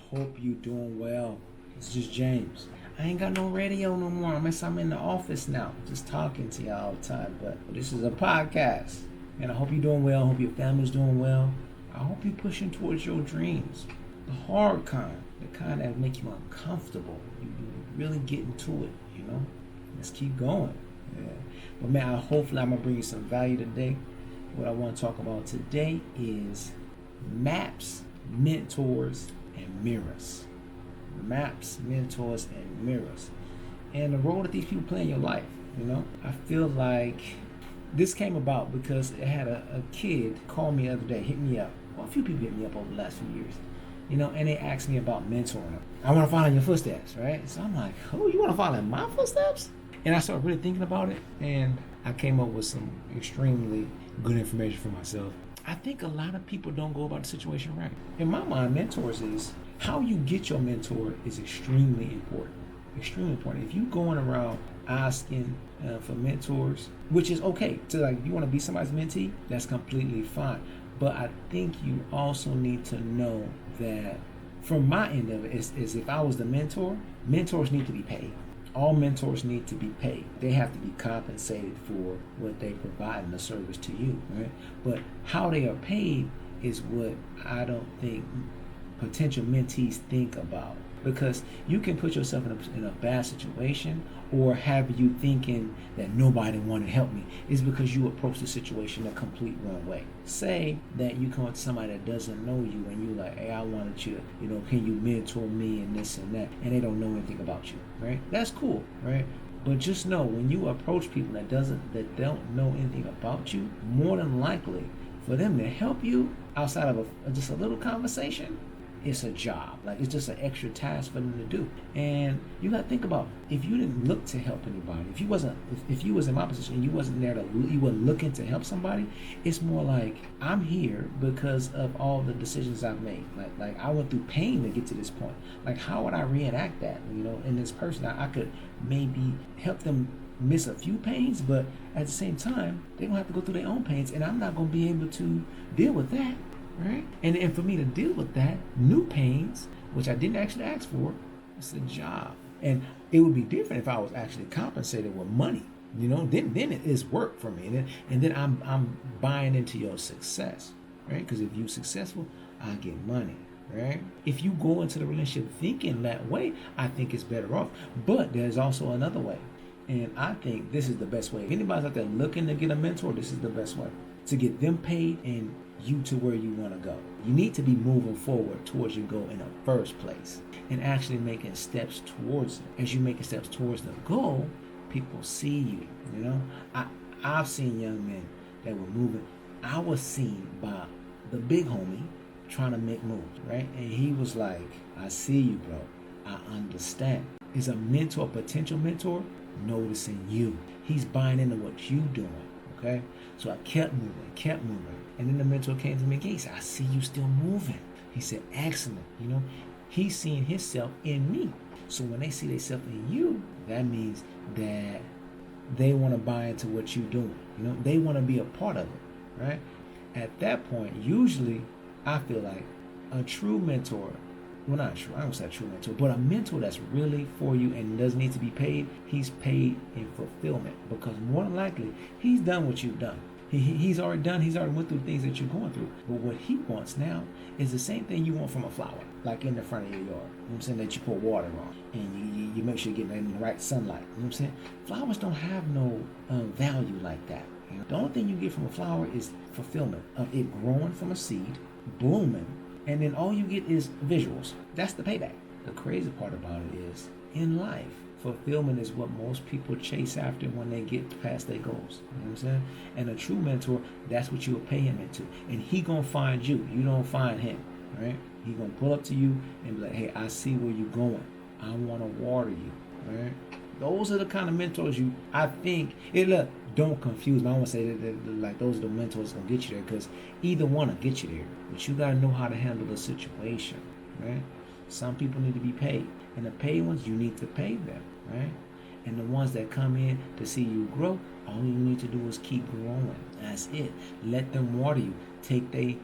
hope you doing well. It's just James. I ain't got no radio no more. I'm in the office now, just talking to y'all all the time. But this is a podcast, and I hope you're doing well. I hope your family's doing well. I hope you're pushing towards your dreams. The hard kind, the kind that make you uncomfortable. You really get into it, you know. Let's keep going. Yeah. But man, hopefully I'm gonna bring you some value today. What I want to talk about today is maps, mentors, and mirrors. Maps, mentors, and mirrors. And the role that these people play in your life, you know? I feel like this came about because I had a kid call me the other day, hit me up. Well, a few people hit me up over the last few years, you know, and they asked me about mentoring them. I want to follow in your footsteps, right? So I'm like, oh, you want to follow in my footsteps? And I started really thinking about it, and I came up with some extremely good information for myself. I think a lot of people don't go about the situation right. In my mind, mentors is how you get your mentor is extremely important. Extremely important. If you going around asking for mentors, which is okay, to like if you want to be somebody's mentee, that's completely fine. But I think you also need to know that from my end of it is if I was the mentor, mentors need to be paid. All mentors need to be paid. They have to be compensated for what they provide in the service to you, right? But how they are paid is what I don't think potential mentees think about. Because you can put yourself in a bad situation or have you thinking that nobody wanted to help me. It's because you approach the situation a complete wrong way. Say that you come to somebody that doesn't know you and you're like, hey, I wanted you, can you mentor me and this and that, and they don't know anything about you, right? That's cool, right? But just know when you approach people that don't know anything about you, more than likely for them to help you outside of just a little conversation, it's a job. Like it's just an extra task for them to do. And you got to think about if you didn't look to help anybody, if you was in my position and you wasn't there you weren't looking to help somebody, it's more like I'm here because of all the decisions I've made. Like I went through pain to get to this point. Like how would I reenact that? In this person, I could maybe help them miss a few pains, but at the same time, they don't have to go through their own pains, and I'm not going to be able to deal with that. Right? And for me to deal with that, new pains, which I didn't actually ask for, it's a job. And it would be different if I was actually compensated with money. Then it is work for me. And then I'm buying into your success. Right? Because if you're successful, I get money. Right? If you go into the relationship thinking that way, I think it's better off. But there's also another way. And I think this is the best way. If anybody's out there looking to get a mentor, this is the best way. To get them paid and you to where you want to go. You need to be moving forward towards your goal in the first place and actually making steps towards it. As you're making steps towards the goal, people see you. I've seen young men that were moving. I was seen by the big homie trying to make moves, right? And he was like, I see you, bro. I understand. Is a mentor, a potential mentor, noticing you. He's buying into what you doing, okay? So I kept moving. And then the mentor came to me again. He said, I see you still moving. He said, excellent. He's seeing himself in me. So when they see themselves in you, that means that they want to buy into what you're doing. They want to be a part of it, right? At that point, usually, I feel like a true mentor, well, not true, I don't say a true mentor, but a mentor that's really for you and doesn't need to be paid, he's paid in fulfillment. Because more than likely, he's done what you've done. He's already went through things that you're going through. But what he wants now is the same thing you want from a flower, like in the front of your yard. You know what I'm saying? That you pour water on and you make sure you're getting in the right sunlight. You know what I'm saying? Flowers don't have no value like that. The only thing you get from a flower is fulfillment of it growing from a seed, blooming, and then all you get is visuals. That's the payback. The crazy part about it is, in life, fulfillment is what most people chase after when they get past their goals. You know what I'm saying? And a true mentor, that's what you will pay him into. And he gonna find you. You don't find him, right? He gonna pull up to you and be like, hey, I see where you're going. I want to water you, right? Those are the kind of mentors I think, look, don't confuse me. I want to say that like those are the mentors gonna get you there, because either one will get you there. But you gotta know how to handle the situation, right? Some people need to be paid. And the paid ones, you need to pay them, right? And the ones that come in to see you grow, all you need to do is keep growing. That's it. Let them water you. Take their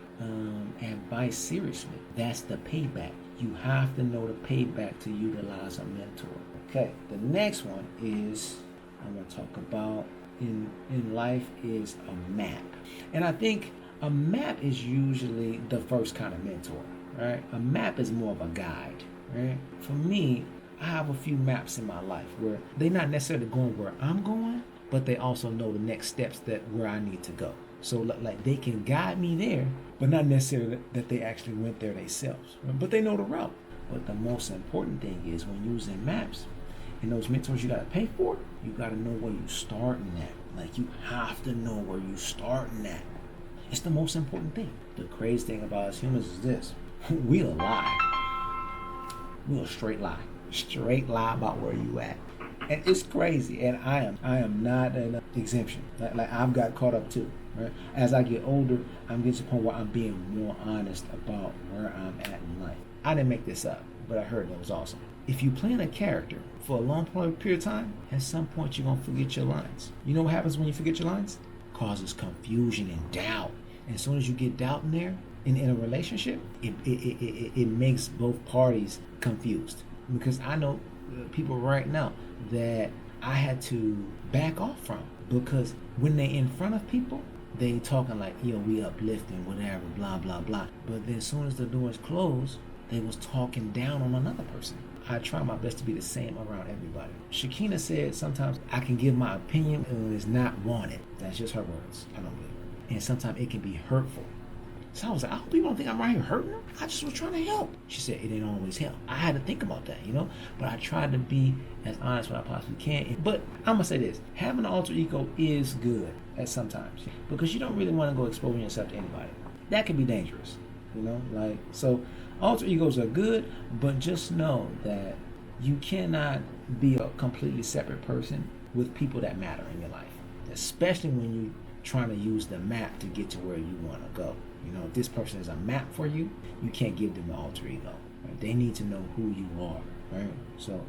advice seriously. That's the payback. You have to know the payback to utilize a mentor. Okay, the next one is I'm going to talk about in life is a map. And I think a map is usually the first kind of mentor, right? A map is more of a guide, right? For me, I have a few maps in my life where they're not necessarily going where I'm going, but they also know the next steps that where I need to go. So like they can guide me there, but not necessarily that they actually went there themselves, right? But they know the route. But the most important thing is when using maps and those mentors you gotta pay for, you gotta know where you starting at. Like you have to know where you starting at. It's the most important thing. The crazy thing about us humans is this: we'll lie. We'll straight lie about where you at. And it's crazy. And I am not an exemption. Like I've got caught up too. Right? As I get older, I'm getting to the point where I'm being more honest about where I'm at in life. I didn't make this up, but I heard that was awesome. If you plan a character for a long period of time, at some point you're gonna forget your lines. You know what happens when you forget your lines? Causes confusion and doubt. And as soon as you get doubt in there, in a relationship, it makes both parties confused. Because I know people right now that I had to back off from, because when they in front of people, they talking like, yo, we uplifting, whatever, blah, blah, blah. But then as soon as the doors close, they was talking down on another person. I try my best to be the same around everybody. Shakina said sometimes I can give my opinion when it's not wanted. That's just her words. I don't believe her. And sometimes it can be hurtful. So I was like, I hope people don't think I'm right here hurting them. I just was trying to help. She said, it ain't always help. I had to think about that, But I tried to be as honest as I possibly can. But I'm going to say this. Having an alter ego is good at sometimes. Because you don't really want to go exposing yourself to anybody. That can be dangerous, So alter egos are good, but just know that you cannot be a completely separate person with people that matter in your life. Especially when you're trying to use the map to get to where you want to go. If this person is a map for you, you can't give them an alter ego. Right? They need to know who you are. Right? So,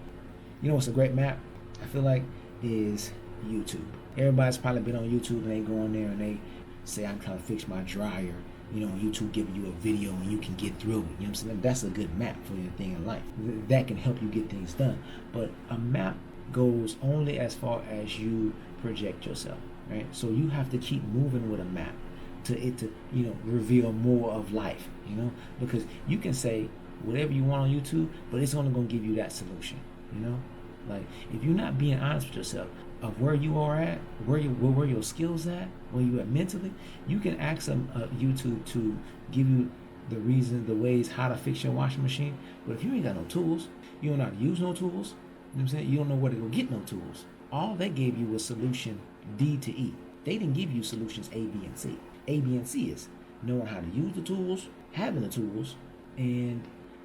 what's a great map? I feel like is YouTube. Everybody's probably been on YouTube and they go on there and they say, I'm trying to fix my dryer. YouTube giving you a video and you can get through it. You know what I'm saying? That's a good map for your thing in life. That can help you get things done. But a map goes only as far as you project yourself. Right? So you have to keep moving with a map to reveal more of life, because you can say whatever you want on YouTube, but it's only going to give you that solution, like if you're not being honest with yourself of where you are at, where your skills at, where you at mentally, you can ask YouTube to give you the ways how to fix your washing machine. But if you ain't got no tools, you don't know how to use no tools, you know what I'm saying? You don't know where to go get no tools. All they gave you was solution D to E. They didn't give you solutions A, B, and C. A, B, and C is knowing how to use the tools, having the tools, and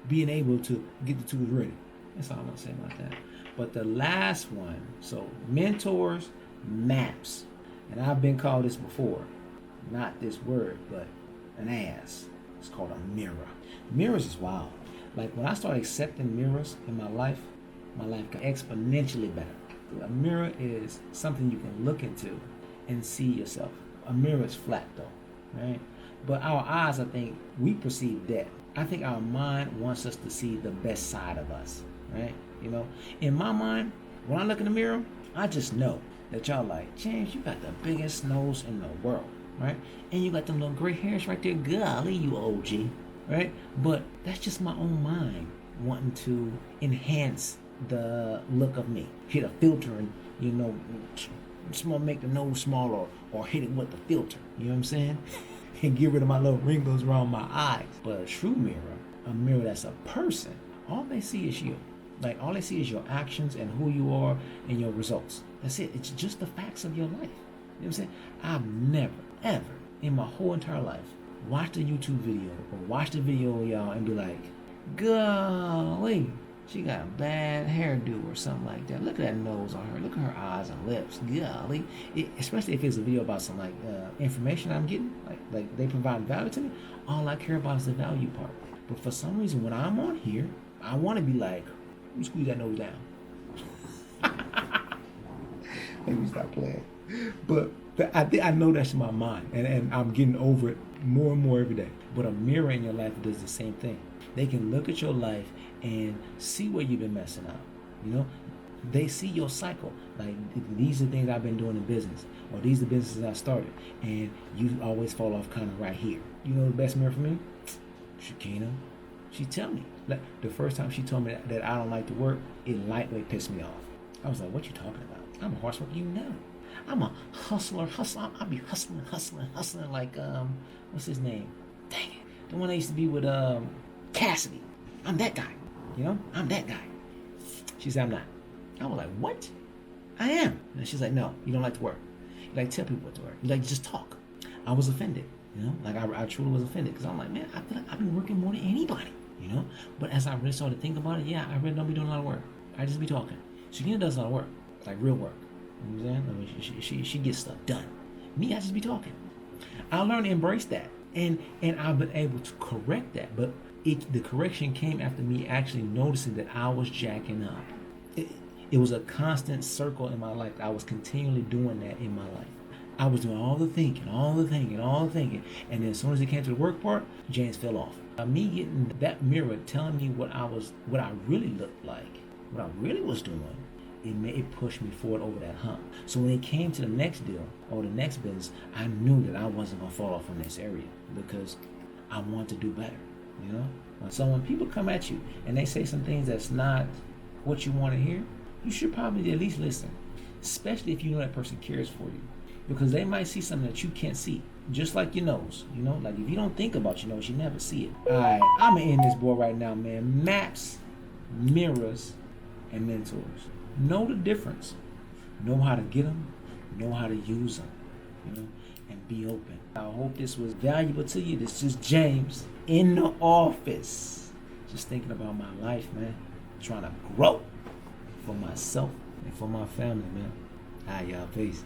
being able to get the tools ready. That's all I'm going to say about that. But the last one, so mentors, maps. And I've been called this before. Not this word, but an ass. It's called a mirror. Mirrors is wild. Like when I started accepting mirrors in my life got exponentially better. A mirror is something you can look into and see yourself. A mirror is flat though, right? But our eyes, I think, we perceive that. I think our mind wants us to see the best side of us, right? In my mind, when I look in the mirror, I just know that y'all like, James, you got the biggest nose in the world, right? And you got them little gray hairs right there. Golly, you OG, right? But that's just my own mind wanting to enhance the look of me. Hit a filter and, make the nose smaller or hit it with the filter. You know what I'm saying? And get rid of my little wrinkles around my eyes. But a true mirror, a mirror that's a person, all they see is you. Like all they see is your actions and who you are and your results. That's it. It's just the facts of your life. You know what I'm saying? I've never, ever in my whole entire life watched a YouTube video or watched a video of y'all and be like, golly, she got a bad hairdo or something like that. Look at that nose on her. Look at her eyes and lips. Golly. Especially if it's a video about some information I'm getting, like they provide value to me. All I care about is the value part. But for some reason, when I'm on here, I want to be like, let me squeeze that nose down. Let me stop playing. But I know that's in my mind, and I'm getting over it more and more every day. But a mirror in your life does the same thing. They can look at your life and see where you've been messing up. You know, they see your cycle. Like, these are things I've been doing in business, or these are the businesses I started, and you always fall off kind of right here. You know the best mirror for me? Shakina. She tell me. Like, the first time she told me that I don't like to work, it lightweight pissed me off. I was like, what you talking about? I'm a horse worker, you know. I'm a hustler. I'll be hustling like, what's his name? Dang it. The one that used to be with Cassidy. I'm that guy. You know? I'm that guy. She said, I'm not. I was like, what? I am. And she's like, no, you don't like to work. You like to tell people what to work. You like to just talk. I was offended. You know? Like, I truly was offended. Because I'm like, man, I feel like I've been working more than anybody. You know? But as I really started to think about it, yeah, I really don't be doing a lot of work. I just be talking. Shakina does a lot of work. Like, real work. You know what I'm saying? I mean, she gets stuff done. Me, I just be talking. I learned to embrace that. And I've been able to correct that. But the correction came after me actually noticing that I was jacking up. It was a constant circle in my life. I was continually doing that in my life. I was doing all the thinking. And then as soon as it came to the work part, James fell off. Me getting that mirror telling me what I really looked like, what I really was doing, it pushed me forward over that hump. So when it came to the next deal or the next business, I knew that I wasn't going to fall off in this area because I want to do better, you know? So when people come at you and they say some things that's not what you want to hear, you should probably at least listen, especially if you know that person cares for you, because they might see something that you can't see, just like your nose. You know, like if you don't think about your nose, you never see it. All right, I'm gonna end this board right now, man. Maps, mirrors, and mentors. Know the difference. Know how to get them. Know how to use them. You know, and be open. I hope this was valuable to you. This is James in the office, just thinking about my life, man. Trying to grow for myself and for my family, man. All right, y'all. Peace.